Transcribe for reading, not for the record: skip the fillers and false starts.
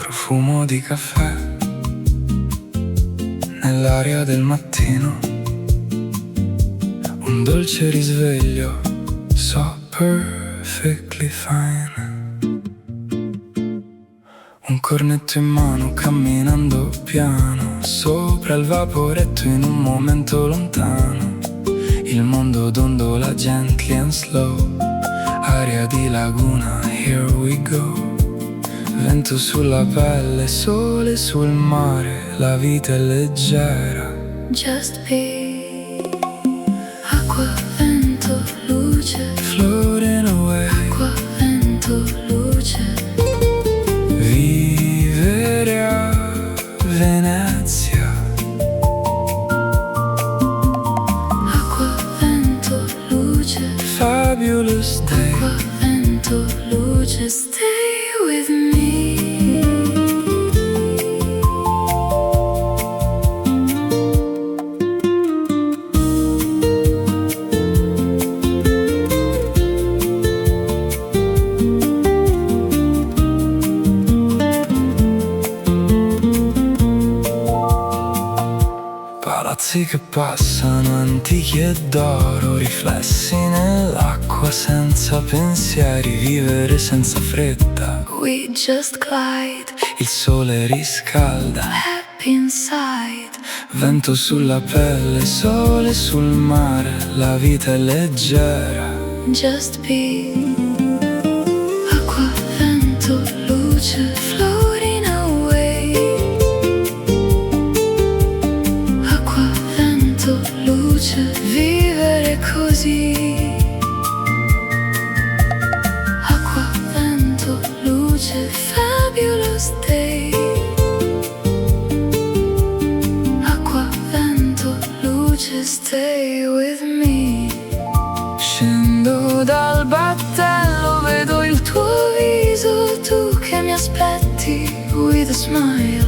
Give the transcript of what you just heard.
profumo di caffè nell'aria del mattino, un dolce risveglio, so perfectly fine. Un cornetto in mano camminando piano sopra il vaporetto in un momento lontano. Il mondo dondola gently and slow, aria di laguna, here we go. Vento sulla pelle, sole sul mare, la vita è leggera. Just be. Acqua, vento, luce. Floating away. Acqua, vento, luce. Vivere a Venezia. Acqua, vento, luce. Fabulous day. Acqua, vento, luce. Stay with me. Palazzi che passano, antichi e d'oro, riflessi nell'acqua senza pensieri, vivere senza fretta. We just glide, Il sole riscalda, happy inside. vento sulla pelle, sole sul mare, la vita è leggera. Just be. Acqua, vento, luce. Floating away. Acqua, vento, luce. Vivere così. Acqua, vento, luce. Fabulous day. Acqua, vento, luce. Stay with me. Scendo dal battello, vedo il tuo viso, tu che mi aspetti with a smile.